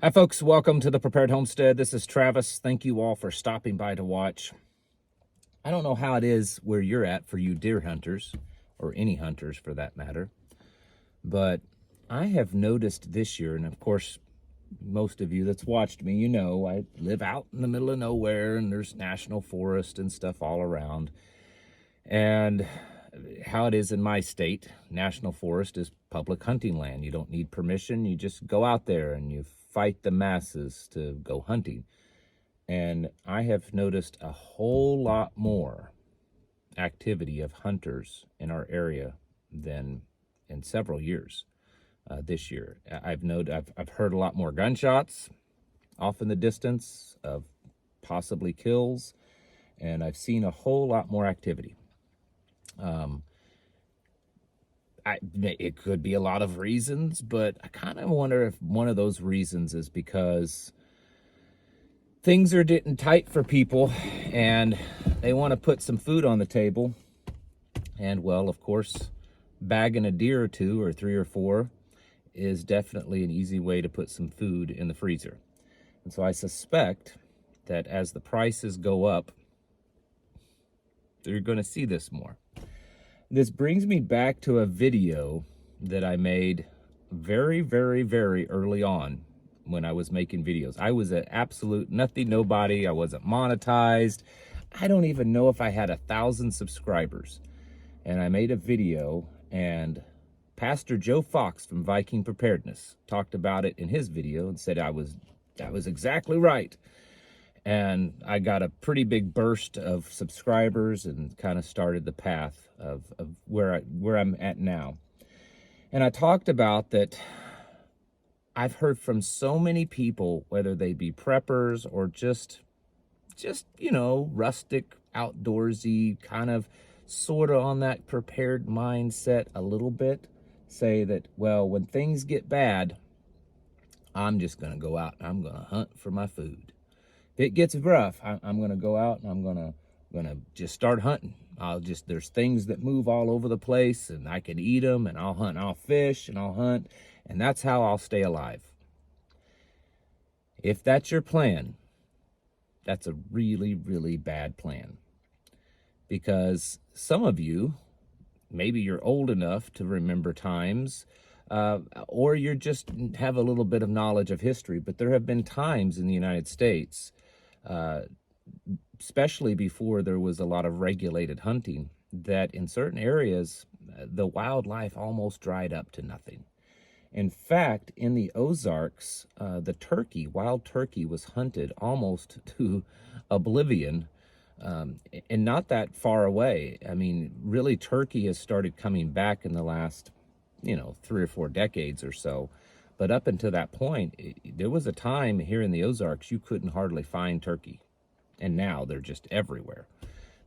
Hi folks, welcome to the Prepared Homestead. This is Travis. Thank you all for stopping by to watch. I don't know how it is where you're at for you deer hunters, or any hunters for that matter, but I have noticed this year, and of course, most of you that's watched me, you know, I live out in the middle of nowhere and there's national forest and stuff all around. And how it is in my state, national forest is public hunting land. You don't need permission. You just go out there and you fight the masses to go hunting. And I have noticed a whole lot more activity of hunters in our area than in several years. This year, I've heard a lot more gunshots off in the distance of possibly kills, and I've seen a whole lot more activity. It could be a lot of reasons, but I kind of wonder if one of those reasons is because things are getting tight for people and they want to put some food on the table. And well, of course, bagging a deer or two or three or four is definitely an easy way to put some food in the freezer. And so I suspect that as the prices go up, you're going to see this more. This brings me back to a video that I made very, very, very early on when I was making videos. I was an absolute nothing, nobody. I wasn't monetized. I don't even know if I had 1,000 subscribers. And I made a video, and Pastor Joe Fox from Viking Preparedness talked about it in his video and said I was exactly right. And I got a pretty big burst of subscribers and kind of started the path of where I'm at now. And I talked about that I've heard from so many people, whether they be preppers or just you know, rustic, outdoorsy, kind of sort of on that prepared mindset a little bit, say that, well, when things get bad, I'm just going to go out and I'm going to hunt for my food. If it gets rough, I'm going to go out and I'm going to just start hunting. There's things that move all over the place and I can eat them, and I'll hunt, I'll fish and I'll hunt, and that's how I'll stay alive. If that's your plan, that's a really, really bad plan. Because some of you, maybe you're old enough to remember times, or you just have a little bit of knowledge of history, but there have been times in the United States, especially before there was a lot of regulated hunting, that in certain areas, the wildlife almost dried up to nothing. In fact, in the Ozarks, the wild turkey was hunted almost to oblivion, and not that far away. I mean, really, turkey has started coming back in the last, 3 or 4 decades or so. But up until that point, there was a time here in the Ozarks you couldn't hardly find turkey. And now they're just everywhere.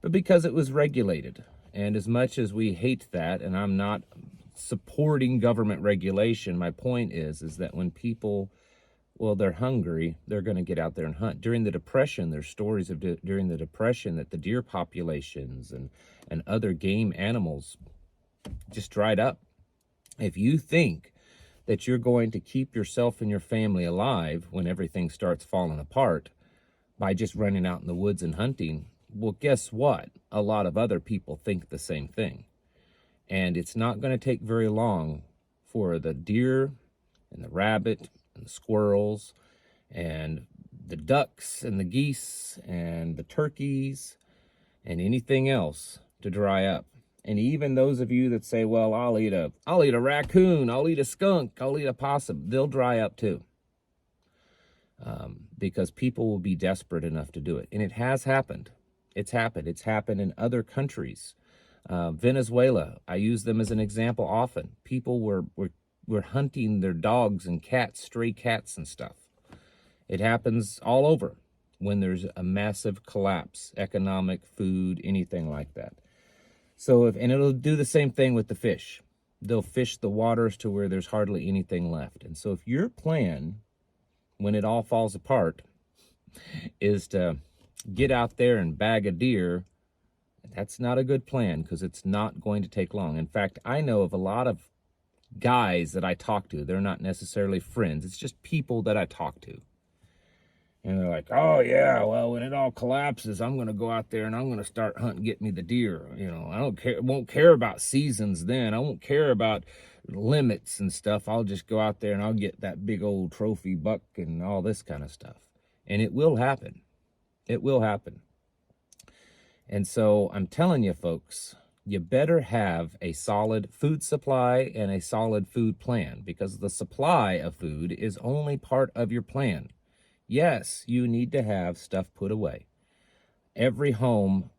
But because it was regulated, and as much as we hate that, and I'm not supporting government regulation, my point is that when people, well, they're hungry, they're going to get out there and hunt. During the Depression, there's stories of during the Depression that the deer populations and other game animals just dried up. If you think that you're going to keep yourself and your family alive when everything starts falling apart by just running out in the woods and hunting, well, guess what? A lot of other people think the same thing. And it's not going to take very long for the deer and the rabbit and the squirrels and the ducks and the geese and the turkeys and anything else to dry up. And even those of you that say, well, I'll eat a raccoon, I'll eat a skunk, I'll eat a possum, they'll dry up too. Because people will be desperate enough to do it. And it has happened. It's happened. It's happened in other countries. Venezuela, I use them as an example often. People were hunting their dogs and cats, stray cats and stuff. It happens all over when there's a massive collapse, economic, food, anything like that. So and it'll do the same thing with the fish. They'll fish the waters to where there's hardly anything left. And so if your plan, when it all falls apart, is to get out there and bag a deer, that's not a good plan, because it's not going to take long. In fact, I know of a lot of guys that I talk to. They're not necessarily friends. It's just people that I talk to. And they're like, oh, yeah, well, when it all collapses, I'm going to go out there and I'm going to start hunting, get me the deer. You know, I don't care, won't care about seasons then. I won't care about limits and stuff. I'll just go out there and I'll get that big old trophy buck and all this kind of stuff. And it will happen. It will happen. And so I'm telling you, folks, you better have a solid food supply and a solid food plan, because the supply of food is only part of your plan. Yes, you need to have stuff put away. Every home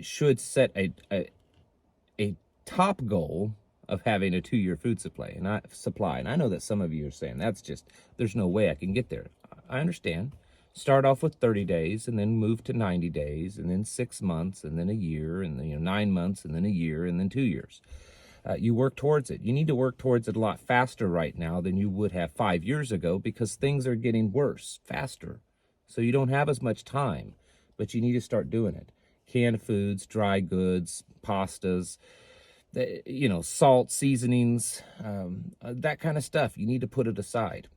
should set a top goal of having a 2-year food supply. And I know that some of you are saying, there's no way I can get there. I understand. Start off with 30 days and then move to 90 days and then 6 months and then a year and then 9 months and then a year and then 2 years. You work towards it. You need to work towards it a lot faster right now than you would have 5 years ago, because things are getting worse faster. So you don't have as much time, but you need to start doing it. Canned foods, dry goods, pastas, salt, seasonings, that kind of stuff. You need to put it aside.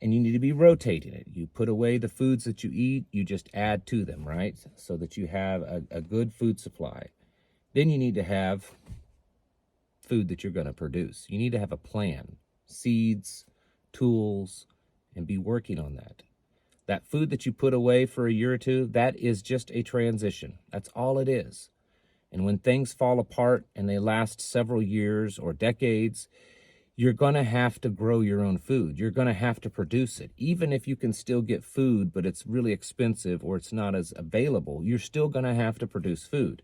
And you need to be rotating it. You put away the foods that you eat, you just add to them, right? So that you have a good food supply. Then you need to have food that you're going to produce. You need to have a plan, seeds, tools, and be working on that. That food that you put away for a year or two, that is just a transition. That's all it is. And when things fall apart and they last several years or decades, you're going to have to grow your own food. You're going to have to produce it. Even if you can still get food, but it's really expensive or it's not as available, you're still going to have to produce food.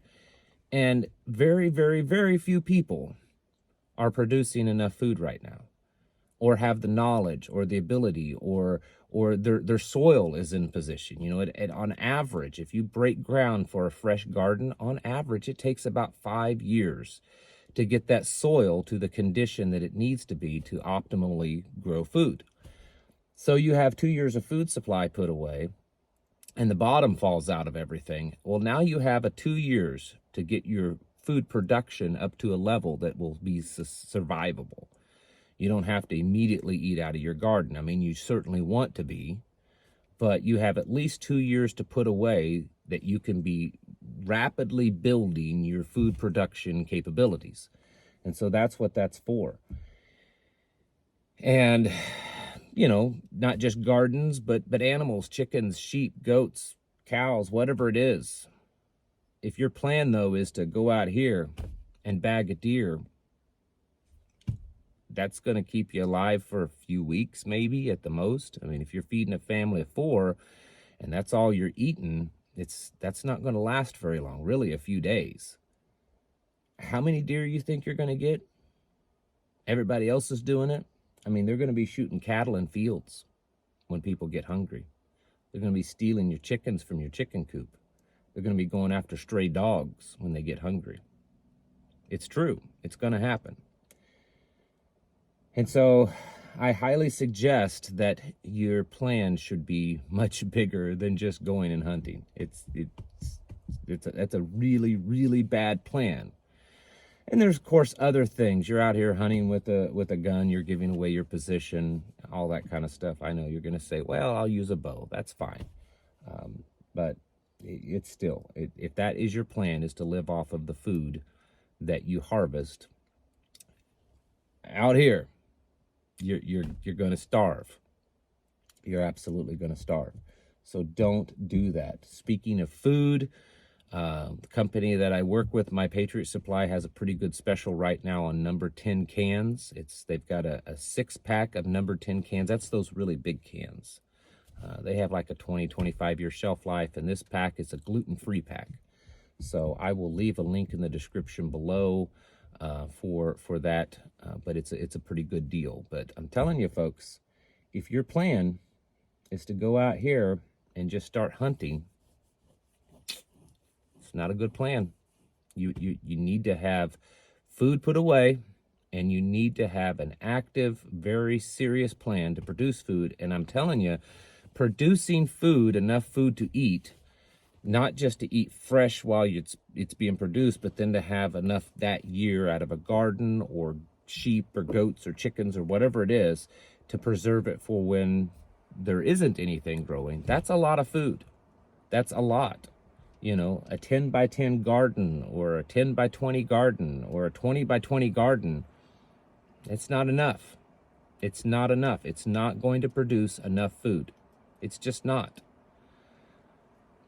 And very, very, very few people are producing enough food right now, or have the knowledge or the ability, or their soil is in position. You know, on average, if you break ground for a fresh garden, on average, it takes about 5 years to get that soil to the condition that it needs to be to optimally grow food. So you have 2 years of food supply put away, and the bottom falls out of everything. Well, now you have 2 years to get your food production up to a level that will be survivable. You don't have to immediately eat out of your garden. I mean, you certainly want to be, but you have at least 2 years to put away that you can be rapidly building your food production capabilities. And so that's what that's for. And, not just gardens, but animals, chickens, sheep, goats, cows, whatever it is. If your plan, though, is to go out here and bag a deer, that's going to keep you alive for a few weeks, maybe at the most. I mean, if you're feeding a family of 4 and that's all you're eating, that's not going to last very long, really a few days. How many deer you think you're going to get? Everybody else is doing it. I mean, they're going to be shooting cattle in fields when people get hungry. They're going to be stealing your chickens from your chicken coop. They're going to be going after stray dogs when they get hungry. It's true. It's going to happen. And so I highly suggest that your plan should be much bigger than just going and hunting. That's a really, really bad plan. And there's, of course, other things. You're out here hunting with a gun. You're giving away your position, all that kind of stuff. I know you're going to say, well, I'll use a bow. That's fine. But it's still, if that is your plan, is to live off of the food that you harvest out here, you're going to starve. You're absolutely going to starve. So don't do that. Speaking of food, the company that I work with, My Patriot Supply, has a pretty good special right now on number 10 cans. They've got a 6-pack of number 10 cans. That's those really big cans. They have like a 25 year shelf life, and this pack is a gluten-free pack. So I will leave a link in the description below for that, but it's a pretty good deal. But I'm telling you, folks, if your plan is to go out here and just start hunting, it's not a good plan. You need to have food put away, and you need to have an active, very serious plan to produce food. And I'm telling you, producing food, enough food to eat, not just to eat fresh while it's being produced, but then to have enough that year out of a garden or sheep or goats or chickens or whatever it is to preserve it for when there isn't anything growing, that's a lot of food. That's a lot. You know, a 10 by 10 garden or a 10 by 20 garden or a 20 by 20 garden, it's not enough. It's not enough. It's not going to produce enough food. It's just not.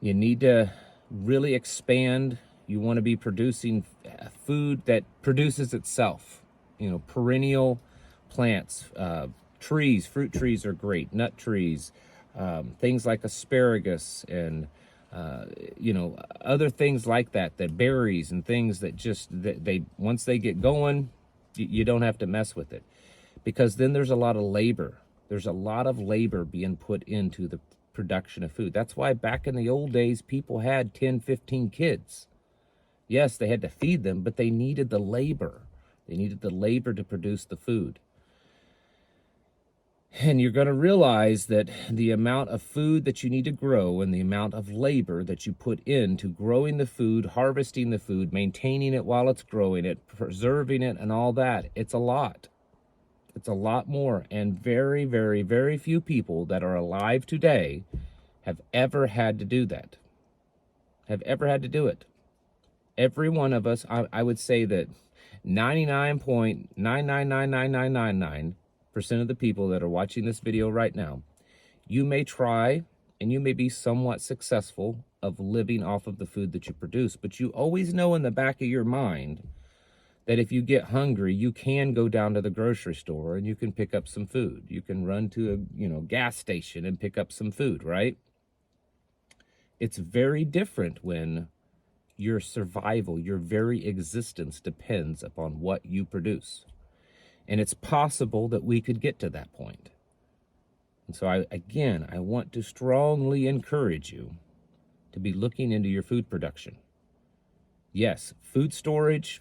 You need to really expand. You want to be producing food that produces itself. You know, perennial plants, trees, fruit trees are great, nut trees, things like asparagus and, you know, other things like that, that berries and things that just, they once they get going, you don't have to mess with it. Because then there's a lot of labor. There's a lot of labor being put into the production of food. That's why back in the old days, people had 10, 15 kids. Yes, they had to feed them, but they needed the labor. They needed the labor to produce the food. And you're going to realize that the amount of food that you need to grow and the amount of labor that you put into growing the food, harvesting the food, maintaining it while it's growing it, preserving it, and all that, it's a lot. It's a lot more. And very, very, very few people that are alive today have ever had to do that. Have ever had to do it. Every one of us, I would say that 99.9999999% of the people that are watching this video right now, you may try and you may be somewhat successful of living off of the food that you produce, but you always know in the back of your mind that if you get hungry, you can go down to the grocery store and you can pick up some food. You can run to a, you know, gas station and pick up some food, right? It's very different when your survival, your very existence depends upon what you produce. And it's possible that we could get to that point. And so I want to strongly encourage you to be looking into your food production. Yes, food storage,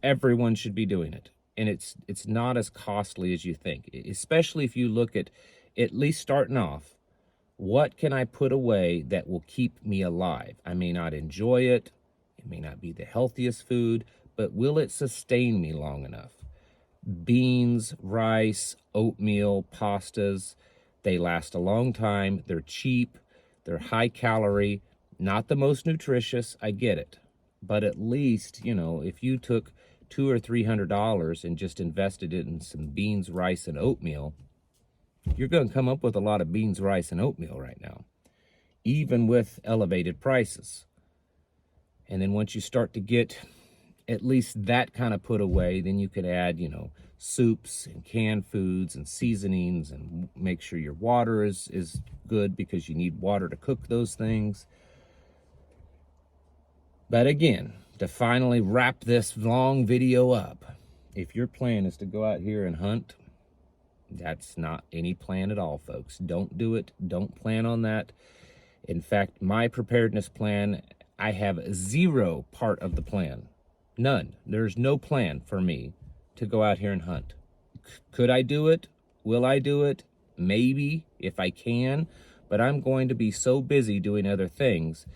everyone should be doing it. And it's not as costly as you think, especially if you look at least starting off, what can I put away that will keep me alive? I may not enjoy it. It may not be the healthiest food, but will it sustain me long enough? Beans, rice, oatmeal, pastas, they last a long time. They're cheap. They're high calorie, not the most nutritious. I get it. But at least, you know, if you took $200 or $300 and just invested it in some beans, rice, and oatmeal, you're going to come up with a lot of beans, rice, and oatmeal right now, even with elevated prices. And then once you start to get at least that kind of put away, then you could add, you know, soups and canned foods and seasonings and make sure your water is good because you need water to cook those things. But again, to finally wrap this long video up, if your plan is to go out here and hunt, that's not any plan at all, folks. Don't do it. Don't plan on that. In fact, my preparedness plan, I have zero part of the plan. None. There's no plan for me to go out here and hunt. Could I do it? Will I do it? Maybe, if I can. But I'm going to be so busy doing other things.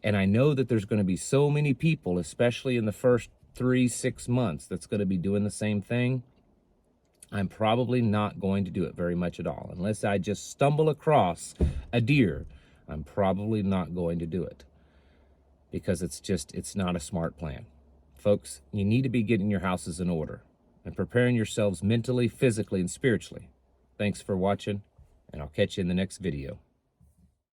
And I know that there's going to be so many people, especially in the first 3-6 months, that's going to be doing the same thing. I'm probably not going to do it very much at all. Unless I just stumble across a deer, I'm probably not going to do it. Because it's not a smart plan. Folks, you need to be getting your houses in order and preparing yourselves mentally, physically, and spiritually. Thanks for watching, and I'll catch you in the next video.